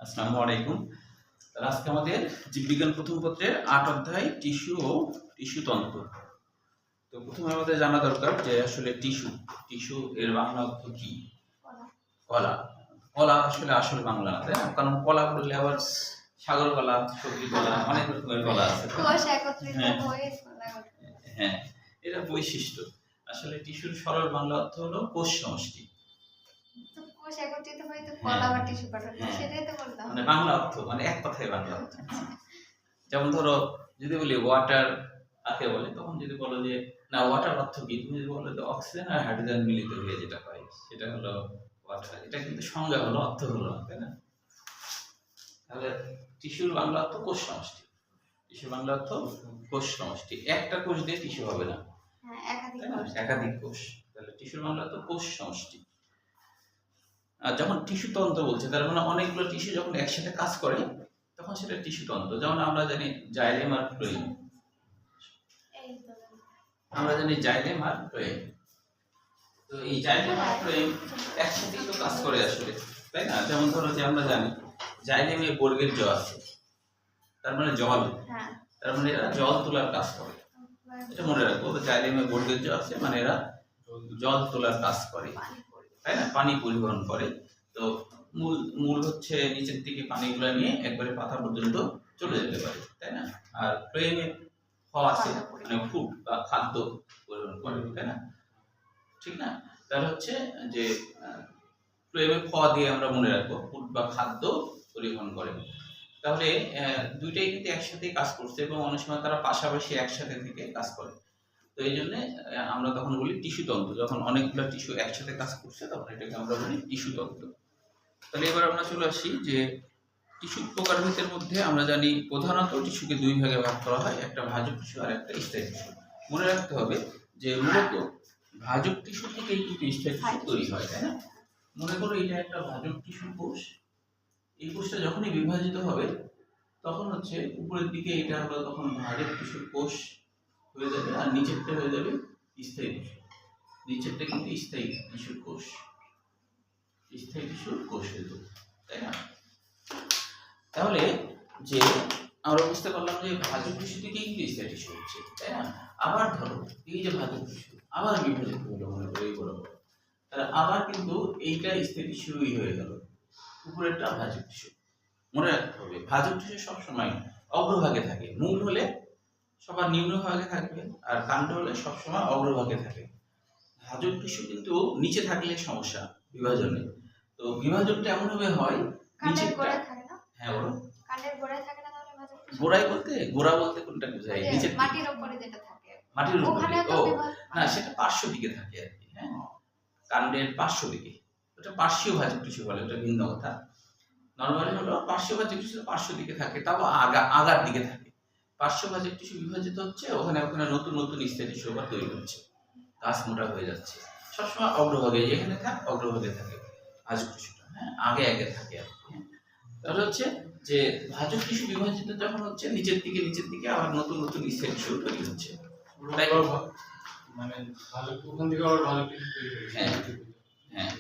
আসসালামু আলাইকুম। আজকে আমাদের জীববিজ্ঞান প্রথম পত্রের ৮ অধ্যায় টিস্যু ও টিস্যুতন্ত্র। তো প্রথমে আমাদের জানা দরকার যে আসলে টিস্যু এর বাংলা অর্থ কি? কলা। কলা আসলে আসল বাংলা না, তাই না? কারণ কলা বললে আবার সাগর কলা, সবজি কলা, অনেক রকমের কলা আছে। হ্যাঁ, এটা বৈশিষ্ট্য। আসলে টিস্যুর সরল বাংলা অর্থ হলো কোষ সমষ্টি। মানে বাংলা অর্থ, মানে এক কথায় বাংলা অর্থ। যেমন ধরো যদি বলি ওয়াটার কাকে বলে, তখন যদি বলো যে না ওয়াটার অর্থ কি, তুমি যদি বলো যে অক্সিজেন আর হাইড্রোজেন মিলিত হয়ে যেটা হয় সেটা হলো ওয়াটার। এটা কিন্তু সংজ্ঞা হলো, অর্থ হলো না, তাই না? তাহলে টিস্যুর বাংলা অর্থ কোষ সমষ্টি। টিস্যুর বাংলা অর্থ কোষ সমষ্টি। একটা কোষ দিয়ে টিস্যু হবে না, একাধিক কোষ। তাহলে টিস্যুর বাংলা অর্থ কোষ সমষ্টি। আর যখন টিস্যু তন্ত্র বলছে তার মানে অনেকগুলো টিস্যু যখন একসাথে কাজ করে তখন সেটা টিস্যু তন্ত্র। যেমন আমরা জানি জাইলেম আর ফ্লোয়েম, তো এই জাইলেম আর ফ্লোয়েম একসাথে তো কাজ করে আসলে, তাই না? যেমন ধরো যে আমরা জানি জাইলেমে বর্গের জ আছে, তার মানে জল, তার মানে এরা জল তোলার কাজ করে। এটা মনে রাখবো, জাইলেমে বর্গের জ আছে মানে এরা জল তোলার কাজ করে, তাই না? পানি পরিবহন করে। তো মূল হচ্ছে নিচের দিকে পানিগুলো নিয়ে একবারে পাতা পর্যন্ত চলে যেতে পারে, তাই না? আর ফ্লোয়েমে খ আছে মানে ফুড বা খাদ্য পরিবহন করে, তাই না? ঠিক না? তাহলে হচ্ছে যে ফ্লোয়েমে খ দিয়ে আমরা মনে রাখবো ফুড বা খাদ্য পরিবহন করে। তাহলে দুইটাই কিন্তু একসাথে কাজ করছে এবং অনেক সময় তারা পাশাপাশি একসাথে থেকে কাজ করে। তো এই জন্য আমরা তখন বলি টিস্যু তন্ত্র। যখন অনেকগুলো টিস্যু একসাথে কাজ করছে তখন এটাকে আমরা বলি টিস্যু তন্ত্র। তাহলে এবার আমরা চলে আসি যে টিস্যু প্রকারভেদের মধ্যে আমরা জানি প্রধানত টিস্যুকে দুই ভাগে ভাগ করা হয়, একটা ভাজক টিস্যু আর একটা স্থায়ী টিস্যু। মনে রাখতে হবে যে মূলত ভাজক টিস্যু থেকেই কিন্তু স্থায়ী টিস্যু তৈরি হয়, তাই না? মনে করো এটা একটা ভাজক টিস্যু কোষ। এই কোষটা যখনই বিভাজিত হবে তখন হচ্ছে উপরের দিকে এটা হলো তখন ভাজক টিস্যুর কোষ হয়ে যাবে আর নিচেরটা হয়ে যাবে স্থায়ী টিস্যু। নিচেরটা কিন্তু স্থায়ী টিস্যুর কোষ, স্থায়ী টিস্যুর কোষ হয়ে যাবে, তাই না? তাহলে যে আমরা বুঝতে পারলাম যে ভাজক টিস্যু থেকে কিন্তু স্থায়ী টিস্যু হচ্ছে, তাই না? আবার ধরো এই যে ভাজক টিস্যু আবার বিভাজিত হলো, মনে করো এই বরাবর, তাহলে আবার কিন্তু এইটা স্থায়ী টিস্যুই হয়ে গেল, উপরেরটা ভাজক টিস্যু। মনে রাখতে হবে ভাজক টিস্যু সবসময় অগ্রভাগে থাকে, মূল হলে সবার নিম্নভাগে থাকবে আর কাণ্ড হলে সবসময় অগ্রভাগে থাকে। ভাজক টিস্যু কিন্তু নিচে থাকলে সমস্যা বিভাজনে। তো বিভাজনটা এমন ভাবে হয় নিচেরটা, হ্যাঁ বলো, গোড়ায় বলতে গোড়া বলতে কোনটা বোঝায়? নিচের মাটির উপরে যেটা থাকে, মাটির উপরে। ও না, সেটা পার্শ্ব দিকে থাকে আর কি। হ্যাঁ, কাণ্ডের পার্শ্ব দিকে, ওটা পার্শ্বীয় ভাজক টিস্যু বলে, ওটা ভিন্ন কথা। নরমালি হলো পার্শ্বীয় ভাজক টিস্যু পার্শ্ব দিকে থাকে, তাও আগার দিকে থাকে। পার্শ্ব ভাজক টিস্যু বিভাজিত হচ্ছে, ওখানে নতুন নতুন স্থায়ী টিস্যু আবার তৈরি হচ্ছে, গাছ মোটা হয়ে যাচ্ছে। সবসময় অগ্রভাগে যেখানে থাকে অগ্রভাগে থাকে ভাজক টিস্যুটা, হ্যাঁ, আগে থাকে আর কি। তাহলে হচ্ছে যে ভাজক টিস্যু বিভাজিত যখন হচ্ছে নিচের দিকে আবার নতুন নতুন স্থায়ী টিস্যু তৈরি হচ্ছে, মানে ভাজক ওখান থেকে আবার ভাজক টিস্যু তৈরি হচ্ছে। হ্যাঁ,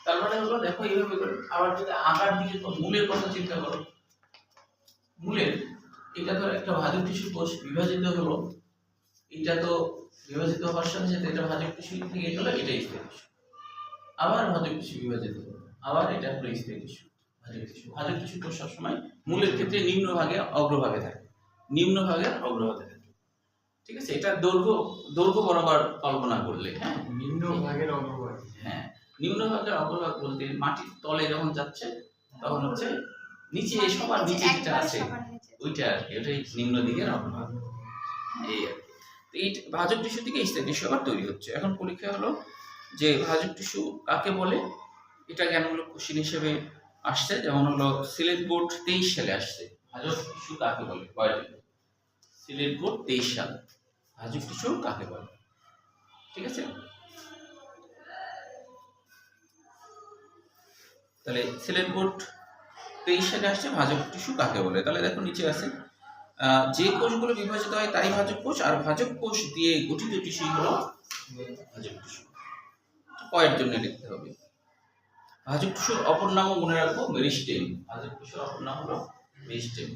তার মানে হলো দেখো এইভাবে করে। আবার যদি আগার দিকে মূলের কথা চিন্তা করো, মূলের এটা তো একটা ভাজক টিস্যু কোষ বিভাজিত হলো, এটা তো বিভাজিত হওয়ার সাথে সাথে এটা ভাজক টিস্যু থেকে গেল, এটা স্থায়ী টিস্যু। আবার ভাজক টিস্যু বিভাজিত হলো, আবার এটা হলো স্থায়ী টিস্যু। ভাজক টিস্যু কোষ সবসময় মূলের ক্ষেত্রে নিম্নভাগে অগ্রভাগে থাকে, নিম্নভাগে অগ্রভাগে থাকে, ঠিক আছে? এটা দৈর্ঘ্য বরাবর কল্পনা করলে, হ্যাঁ, নিম্নভাগের অগ্রভাগ। হ্যাঁ, নিম্নভাগের অগ্রভাগ বলতে মাটির তলে যখন যাচ্ছে তখন হচ্ছে নিচে সবার নিচে যেটা আছে ওইটা আর কি, ওটাই নিম্ন দিকের অগ্রভাগ। এই আর কি। এই ভাজক টিস্যু থেকে স্থায়ী টিস্যু আবার তৈরি হচ্ছে। এখন পরীক্ষা হলো যে ভাজক টিস্যু কাকে বলে, এটা জ্ঞানমূলক কোশ্চেন হিসেবে আসছে। যেমন হলো সিলেট বোর্ড 23 সালে আসছে, ভাজক টিস্যু কাকে বলে, সিলেট বোর্ড 23 সাল, ভাজক টিস্যু কাকে বলে, ঠিক আছে? তাহলে সিলেট বোর্ড 23 সালে আসছে ভাজক টিস্যু কাকে বলে। তাহলে দেখো নিচে আছে যে কোষগুলো বিভাজিত হয় তাই ভাজক কোষ, আর ভাজক কোষ দিয়ে গঠিত টিস্যু হলো ভাজক টিস্যু। কয়ের জন্য লিখতে হবে, ভাজক টিস্যুর অপর নামও মনে রাখবো মেরিস্টেম। ভাজক টিস্যুর অপর নাম হলো মেরিস্টেম।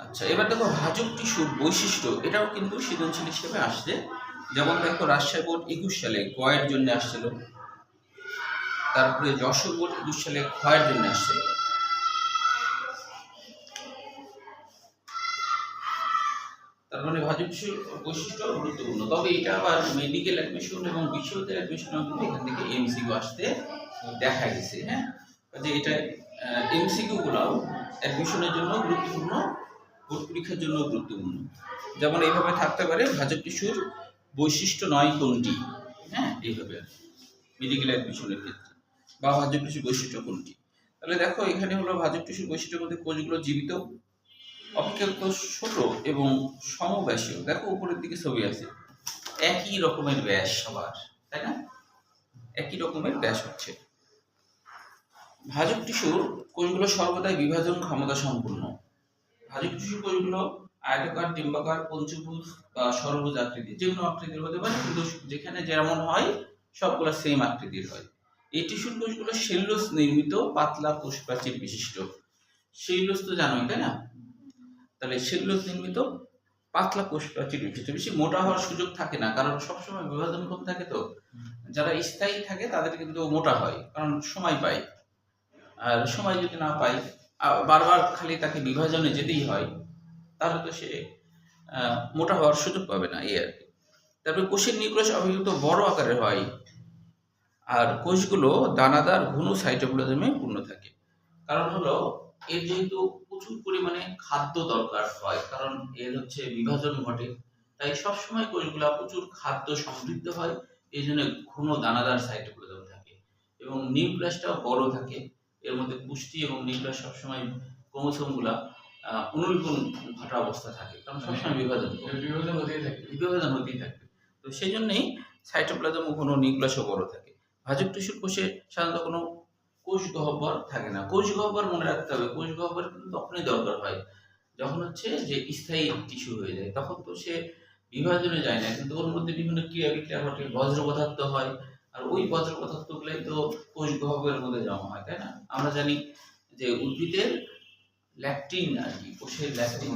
আচ্ছা, এবার দেখো ভাজক টিস্যুর বৈশিষ্ট্য, এটাও কিন্তু সৃজনশীল হিসেবে আসছে। যেমন দেখো রাজশাহী বোর্ড 21 সালে গয়ের জন্য আসছিল, তারপরে যশোর বোর্ড 21 সালে ক্ষয়ের জন্য আসছিল। তার মানে ভাজক টিস্যুর বৈশিষ্ট্য গুরুত্বপূর্ণ। তবে এটা আবার মেডিকেল অ্যাডমিশন এবং বিশ্ববিদ্যালয় অ্যাডমিশনও কিন্তু এখান থেকে এমসিকিউ আসতে দেখা গেছে। হ্যাঁ, যে এটা এমসিকিউ গুলাও অ্যাডমিশনের জন্য গুরুত্বপূর্ণ, বোর্ড পরীক্ষার জন্য গুরুত্বপূর্ণ। যেমন এইভাবে থাকতে পারে, ভাজক টিস্যুর বৈশিষ্ট্য নয় কোনটি। হ্যাঁ, এইভাবে মেডিকেল অ্যাডমিশনের ক্ষেত্রে, বা ভাজক টিস্যুর বৈশিষ্ট্য কোনটি। তাহলে দেখো এখানে হলো ভাজক টিস্যুর বৈশিষ্ট্যের মধ্যে কোষগুলো জীবিত, অপেক্ষাকৃত ছোট এবং সমব্যাসীয়। দেখো উপরের দিকে ছবি আছে, একই রকমের ব্যাস সবার, তাই না? একই রকমের ব্যাস হচ্ছে। ভাজক টিস্যুর কোষগুলো সর্বদাই বিভাজন ক্ষমতা সম্পূর্ণ। ভাজক টিস্যুর কোষগুলো আয়তাকার, ডিম্বাকার, পঞ্চভুজ বা ষড়ভুজ আকৃতি, যে কোনো আকৃতির হতে পারে, কিন্তু যেখানে যেমন হয় সবগুলো সেম আকৃতির হয়। এই টিস্যুর কোষগুলো সেলুলোজ নির্মিত পাতলা কোষ প্রাচীর বিশিষ্ট। সেলুলোজ তো জানোই, তাই না? তাহলে সেলুলোজ নির্মিত পাতলা কোষ প্রাচীর বিশিষ্ট। বেশি মোটা হওয়ার সুযোগ থাকে না, কারণ সবসময় বিভাজন কম থাকে। তো যারা স্থায়ী থাকে তাদের কিন্তু মোটা হয়, কারণ সময় পায়। আর সময় যদি না পায়, বারবার খালি তাকে বিভাজনে যেতেই হয়, তাহলে তো সে মোটা হওয়ার সুযোগ পাবে না, এই আর কি। তারপরে কোষের নিউক্লিয়াস অপেক্ষাকৃত বড় আকারের হয়, আর কোষগুলো দানাদার ঘন সাইটোপ্লাজমে পূর্ণ থাকে। কারণ হলো এর যেহেতু প্রচুর পরিমাণে খাদ্য দরকার হয়, কারণ এর হচ্ছে বিভাজন ঘটে, তাই সবসময় কোষগুলো প্রচুর খাদ্য সমৃদ্ধ হয়। এই জন্য ঘন দানাদার সাইটোপ্লাজম থাকে এবং নিউক্লিয়াসটাও বড় থাকে। এর মধ্যে পুষ্টি এবং নিউক্লিয়াস সবসময় ক্রোমোসোম গুলা অনুলিপন ঘটা অবস্থা থাকে, কারণ সবসময় বিভাজন হতেই থাকবে। তো সেই জন্যই সাইটোপ্লাজম ও ঘন নিউক্লিয়াসও বড় থাকে। ভাজক টিস্যুর কোষে সাধারণত কোনো কোষ গহ্বর থাকে না। কোষ গহ্বর মনে রাখতে হবে, কোষ গহ্বর কিন্তু তখনই দরকার হয় যখন হচ্ছে যে স্থায়ী টিস্যু হয়ে যায়, তখন তো সে বিভাজনে যায় না, কিন্তু ওর মধ্যে বিভিন্ন ক্রিয়া বিক্রিয়া ঘটে, বজ্র পদার্থ হয়, আর ওই বজ্র পদার্থ গুলাই তো কোষ গহ্বরের মধ্যে জমা হয়, তাই না? আমরা জানি যে উদ্ভিদের ল্যাকটিন আর কি, কোষের ল্যাকটিন,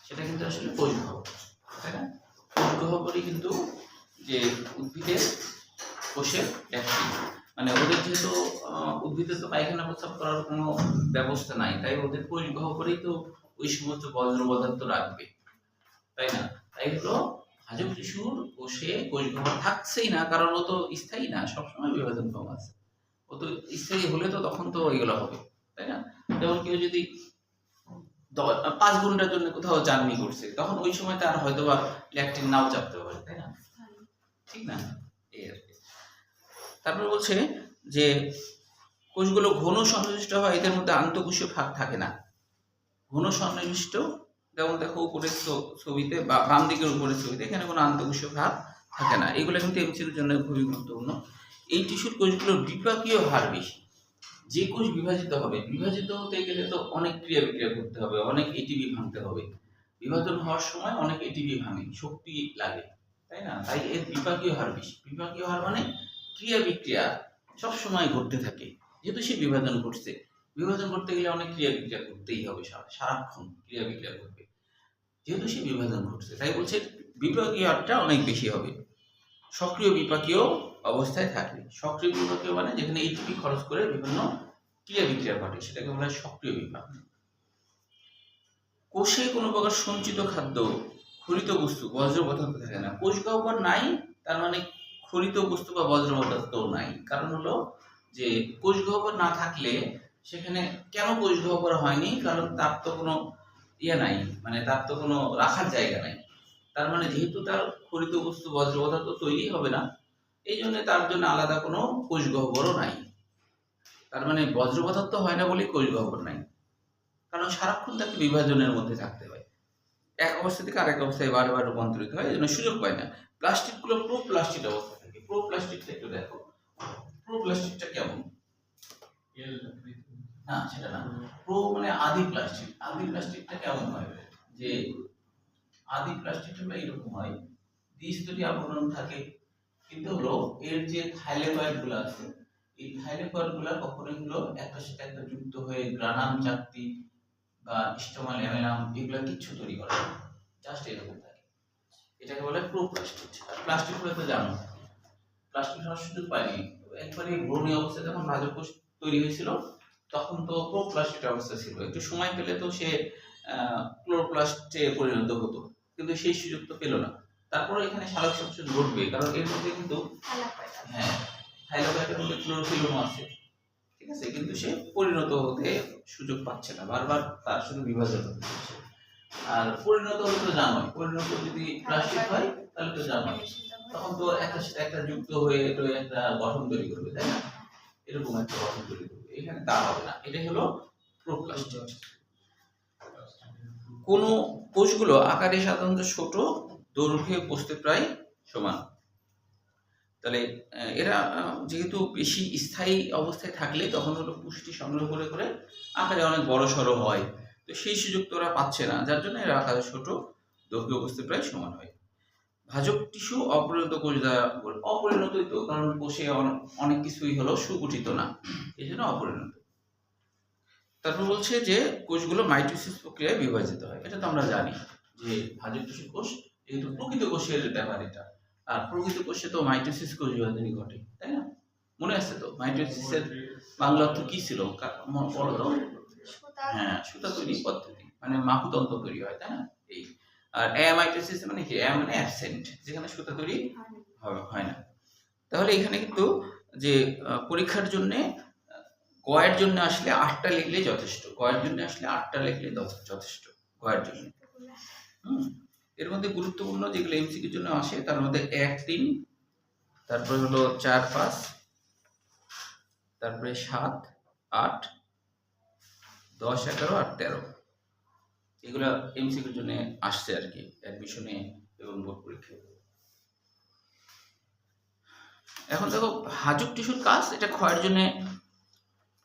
সেটা কিন্তু আসলে কোষ গহ্বর, তাই না? কোষ গহ্বরই কিন্তু যে উদ্ভিদের কোষের ল্যাকটিন, মানে ওদের যেহেতু উদ্ভিদের তো পায়খানা প্রস্রাব করার কোনো ব্যবস্থা নাই, তাই ওদের কোষ গহ্বরেই তো ওই সমস্ত বজ্র পদার্থ রাখবে, তাই না? তাই হলো ভাজক টিস্যুর কোষে কোষ গহ্বর থাকছেই না, কারণ ও তো স্থায়ী না, সবসময় বিভাজন কম আছে। ও তো স্থায়ী হলে তো তখন তো এগুলো হবে, তাই না? যেমন কেউ যদি 5 ঘন্টার জন্য কোথাও জার্নি করছে, তখন ওই সময় তার হয়তো বা ল্যাকটিন নাও চাপতে পারে, তাই না? ঠিক না? এই আর কি। তারপর বলছে যে কোষগুলো ঘন সন্নিবিষ্ট হয়, এদের মধ্যে আন্তঃকোষীয় ভাগ থাকে না। ঘন সন্নিবিষ্ট, যেমন দেখো উপরের ছবিতে বা বাম দিকের উপরের ছবিতে, এখানে কোনো আন্তঃকোষীয় ভাগ থাকে না। এগুলো কিন্তু এমসির জন্য খুবই গুরুত্বপূর্ণ। এই টিস্যুর কোষগুলোর বিপাকীয় হার বেশি। যে কোষ বিভাজিত হবে, বিভাজিত হতে গেলে তো অনেক ক্রিয়া বিক্রিয়া করতে হবে, অনেক এটিপি ভাঙতে হবে। বিভাজন হওয়ার সময় অনেক এটিপি ভাঙে, শক্তি লাগে, তাই না? তাই এর বিপাকীয় হার বেশি। বিপাকীয় হার মানে ক্রিয়া বিক্রিয়া সব সময় ঘটতে থাকে, যেহেতু সে বিভাজন ঘটছে। বিভাজন করতে গেলে অনেক ক্রিয়া বিক্রিয়া করতেই হবে, সারাক্ষণ ক্রিয়া বিক্রিয়া করবে, যেহেতু সে বিভাজন ঘটছে। তাই বলছে বিপাকীয় হারটা অনেক বেশি হবে। সক্রিয় বিপাকীয় অবস্থায় থাকে। সক্রিয় বিপাকীয় মানে যেখানে এটিপি খরচ করে বিভিন্ন ক্রিয়া বিক্রিয়া ঘটে, সেটাকে বলা হয় সক্রিয় বিপাক। কোষে কোনো প্রকার সঞ্চিত খাদ্য, খরিত বস্তু, বজ্র পদার্থ থাকে না। কোষ গহ্বর নাই, তার মানে খরিত বস্তু বা বজ্র পদার্থ নাই। কারণ হলো যে কোষ গহ্বর না থাকলে সেখানে কেন কোষ গহ্বর হয়নি, কারণ তার তো কোনো নাই, মানে তার তো কোনো রাখার জায়গা নাই। তার মানে যেহেতু তার খরিত বস্তু বজ্র পদার্থ তৈরি হবে না, এই জন্য তার জন্য আলাদা কোনো কোষ গহ্বরও নাই। তার মানে বজ্র পদার্থ হয় না বলে কোষ গহ্বর নাই, কারণ সারাক্ষণ তাকে বিভাজনের মধ্যে থাকতে হয়, এক অবস্থা থেকে আরেক অবস্থায় বারবার রূপান্তরিত হয়, এই জন্য সুযোগ পায় না। প্লাস্টিকগুলো প্রোপ্লাস্টিক অবস্থা থাকে। প্রোপ্লাস্টিকটা একটু দেখো, প্রোপ্লাস্টিকটা কেমন? না, সেটা না। প্রো মানে আদি প্লাস্টিক। আদি প্লাস্টিকটা কেমন হয়? যে আদি প্লাস্টিকটা এরকম হয়, দ্বিস্তরীয় আবরণ থাকে, কিন্তু হলো যে থাইলেকয়েড গুলো আছে, এই থাইলেকয়েড গুলা কখনোই হলো একটার সাথে একটা যুক্ত হয়ে গ্রানাম চাকতি বা স্টোমাল ল্যামেলাম এগুলো কিচ্ছু তৈরি করে না, জাস্ট এরকম থাকে। এটাকে বলে প্রোপ্লাস্টিড। আর প্লাস্টিড গুলো তো জানো, প্লাস্টিড হওয়ার সুযোগ পায়নি, একবারে ব্রণী অবস্থায় যখন ভাজক কোষ তৈরি হয়েছিল তখন তো প্রোপ্লাস্টিড অবস্থা ছিল, একটু সময় পেলে তো সে ক্লোরোপ্লাস্টে পরিণত হতো, কিন্তু সেই সুযোগ তো পেল না। তারপরে এখানে সালোক সংশ্লেষণ ঘটবে, কারণ এর মধ্যে কিন্তু হ্যাঁ থাইলাকয়েডের মধ্যে ক্লোরোফিলও আছে, ঠিক আছে, কিন্তু সে পরিণত হতে সুযোগ পাচ্ছে না, বারবার তার শুধু বিভাজন হচ্ছে। আর পরিণত হলে তো জানোই, পরিণত যদি প্লাস্টিক হয় তাহলে তো জানোই তখন তো একটার সাথে একটা যুক্ত হয়ে তো একটা গঠন তৈরি করবে, তাই না? এরকম একটা গঠন তৈরি করবে, এখানে তা হবে না, এটাই হলো প্রোপ্লাস্টিড। কোন কোষগুলো আকারে সাধারণত ছোট, দৈর্ঘ্যে প্রস্থে প্রায় সমান। তাহলে এরা যেহেতু বেশি স্থায়ী অবস্থায় থাকলে তখন হলো পুষ্টি সংগ্রহ করে করে আকারে অনেক বড় সড়ো হয়, তো সেই সুযোগ তো ওরা পাচ্ছে না, যার জন্য এরা আকারে ছোট, দৈর্ঘ্য প্রস্থে প্রায় সমান হয়। ভাজক টিস্যু অপরিণত কোষ দ্বারা, অপরিণতই তো, কারণ কোষে অনেক কিছুই হলো সুগঠিত না, এই জন্য অপরিণত। তারপর বলছে যে কোষগুলো মাইটোসিস প্রক্রিয়ায় বিভাজিত হয়, এটা তো আমরা জানি যে ভাজক টিস্যু কোষ যেহেতু প্রকৃত কোষের ব্যাপার এটা, আর প্রকৃত কোষে তো মাইটোসিস কোষ বিভাজনই ঘটে, তাই না? মনে আছে তো মাইটোসিসের বাংলা অর্থ কি ছিল বলো তো? হ্যাঁ, সুতা তৈরি পদ্ধতি, মানে মাকুতন্ত্র তৈরি হয়, তাই না? এই আর অ্যামাইটোসিস মানে কি? অ্যা মানে অ্যাবসেন্ট, যেখানে সুতা তৈরি হয় না। তাহলে এখানে কিন্তু যে পরীক্ষার জন্য গয়ের জন্য আসলে 8টা লিখলে যথেষ্ট, গয়ের জন্য আসলে 8টা লিখলে যথেষ্ট গয়ের জন্য। এর মধ্যে গুরুত্বপূর্ণ যেগুলো এমসিকিউর জন্য আসে তার মধ্যে 1, 3, তারপরে হলো 4, 5, তারপরে 7, 8, 10, 11 আর 13, এগুলো এমসিকিউর জন্য আসছে আর কি, অ্যাডমিশনে এবং বোর্ড পরীক্ষায়। এখন দেখো ভাজক টিস্যুর কাজ, এটা ক্ষয়ের জন্য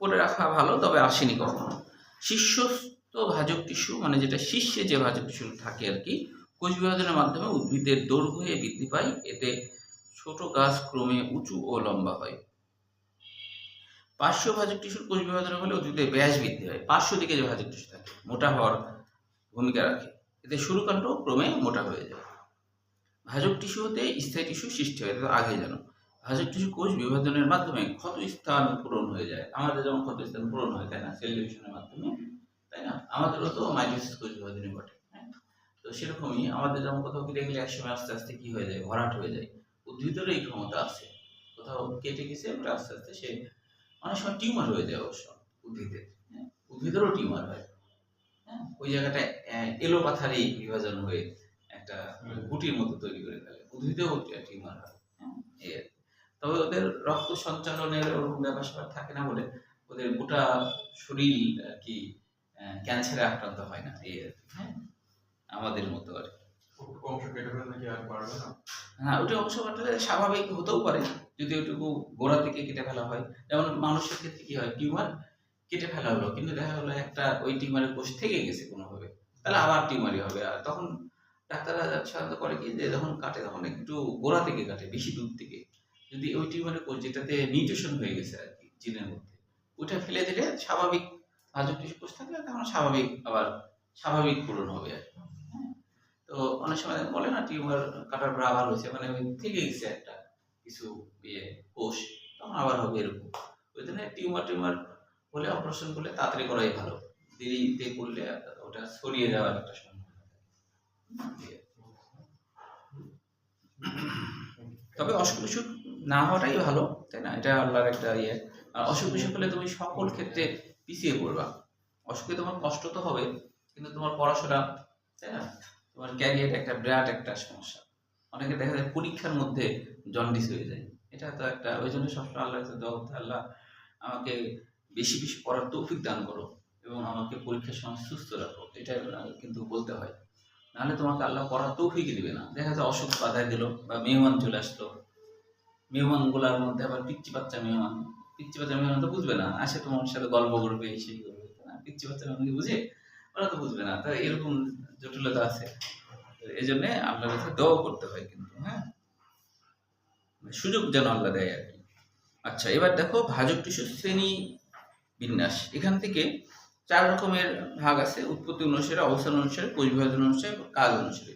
পড়ে রাখা ভালো, তবে আসেনি কখনো। শীর্ষস্থ ভাজক টিস্যু মানে যেটা শীর্ষে যে ভাজক টিস্যু থাকে আর কি, কোষ বিভাজনের মাধ্যমে উদ্ভিদের দৈর্ঘ্যে বৃদ্ধি পায়, এতে ছোট গাছ ক্রমে উঁচু ও লম্বা হয়। পার্শ্ব ভাজক টিস্যুর কোষ বিভাজনের ফলে উদ্ভিদের ব্যাস বৃদ্ধি হয়, পার্শ্ব দিকে যে ভাজক টিস্যু থাকে মোটা হওয়ার ভূমিকা রাখে, এতে সরুকাণ্ড ক্রমে মোটা হয়ে যায়। ভাজক টিস্যু হতে স্থায়ী টিস্যু সৃষ্টি হয়, এটা আগে জানো। ভাজক টিস্যু কোষ বিভাজনের মাধ্যমে ক্ষত স্থান পূরণ হয়ে যায়, আমাদের যেমন ক্ষত স্থান পূরণ হয়, তাই না, সেল ডিভিশনের মাধ্যমে, তাই না? আমাদেরও তো মাইটোসিস কোষ বিভাজনে ঘটে, হ্যাঁ? তো সেরকমই আমাদের যেমন কোথাও কেটে গেলে একসময় আস্তে আস্তে কি হয়ে যায়, ভরাট হয়ে যায়, উদ্ভিদেরও এই ক্ষমতা আছে, কোথাও কেটে গেছে ওটা আস্তে আস্তে সে অনেক সময় টিউমার হয়ে যায় অবশ্য উদ্ভিদের, হ্যাঁ, উদ্ভিদেরও টিউমার হয়, হ্যাঁ, ওই জায়গাটায় এলোপাথারি বিভাজন হয়ে একটা গুটির মতো তৈরি করে ফেলে, উদ্ভিদেও টিউমার হয়, হ্যাঁ। তবে ওদের রক্ত সঞ্চালনের ওরকম ব্যাপার থাকে না বলে ওদের গোটা শরীর আর কি ক্যান্সারে আক্রান্ত হয় না, এই আর কি, হ্যাঁ, আমাদের মতো আর কি। হ্যাঁ, ওটা অংশ কাটলে স্বাভাবিক হতেও পারে যদি ওইটুকু গোড়া থেকে কেটে ফেলা হয়, যেমন মানুষের ক্ষেত্রে কি হয়, টিউমার কেটে ফেলা হলো কিন্তু দেখা গেলো একটা ওই টিউমারের কোষ থেকে গেছে কোনোভাবে, তাহলে আবার টিউমারই হবে, আর তখন ডাক্তাররা সাধারণত করে কি যে যখন কাটে তখন একটু গোড়া থেকে কাটে, বেশি দূর থেকে, যদি ওই টিউমারের কোষ যেটাতে মিউটেশন হয়ে গেছে আর কি জিনের মধ্যে, ওটা ফেলে দিলে স্বাভাবিক ভাজক টিস্যু কোষ থাকলে তখন স্বাভাবিক আবার স্বাভাবিক পূরণ হবে আর কি। তো অনেক সময় বলে না টিউমার কাটার পর আবার হয়েছে, মানে ওই থেকে গেছে একটা কিছু কোষ, তখন আবার হবে এরকম। ওই জন্য টিউমার হলে অপারেশন করলে তাড়াতাড়ি করাই ভালো, দেরিতে করলে ওটা ছড়িয়ে যাওয়ার একটা সম্ভাবনা থাকে। তবে অসুখ বিসুখ না হওয়াটাই ভালো, তাই না, এটা আল্লাহর একটা ইয়ে। আর অসুখ বিসুখ হলে তুমি সকল ক্ষেত্রে পিছিয়ে পড়বা, অসুখে তোমার কষ্ট তো হবে কিন্তু তোমার পড়াশোনা, তাই না, তোমার ক্যারিয়ার একটা বিরাট একটা সমস্যা। অনেকে দেখা যায় পরীক্ষার মধ্যে জন্ডিস হয়ে যায়, এটা তো একটা, ওই জন্য সবসময় আল্লাহ কাছে দোয়া করতে, আল্লাহ আমাকে বেশি বেশি পড়ার তৌফিক দান করো এবং আমাকে পরীক্ষার সময় সুস্থ রাখো, এটা কিন্তু বলতে হয়, নাহলে তোমাকে আল্লাহ পড়ার তৌফিকই দিবে না। দেখা যায় অসুখ বাধায় দিল বা মেহমান চলে আসলো, মেহমানগুলার মধ্যে আবার পিচ্চি বাচ্চা মেহমান তো বুঝবে না, আসে তোমার সাথে গল্প করবে, সেই করবে, পিচ্চি বাচ্চা মেহমান বুঝে, ওরা তো বুঝবে না, তো এরকম জটিলতা আছে। এই জন্য আল্লাহর কাছে দোয়া করতে হয় কিন্তু, হ্যাঁ, সুযোগ যেন আল্লাহ দেয় আর কি। আচ্ছা, এবার দেখো ভাজক টিস্যুর শ্রেণী বিন্যাস। এখান থেকে 4 রকমের ভাগ আছে: উৎপত্তি অনুসারে, অবস্থান অনুসারে, কোষ বিভাজন অনুসারে, কাল অনুসারে।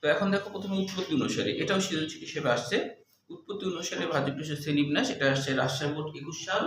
তো এখন দেখো প্রথমে উৎপত্তি অনুসারে, এটাও সৃজনশীল হিসেবে আসছে। উৎপত্তি অনুসারে ভাজক টিস্যুর শ্রেণী বিন্যাস, এটা আসছে রাজশাহী বোর্ড 21 সাল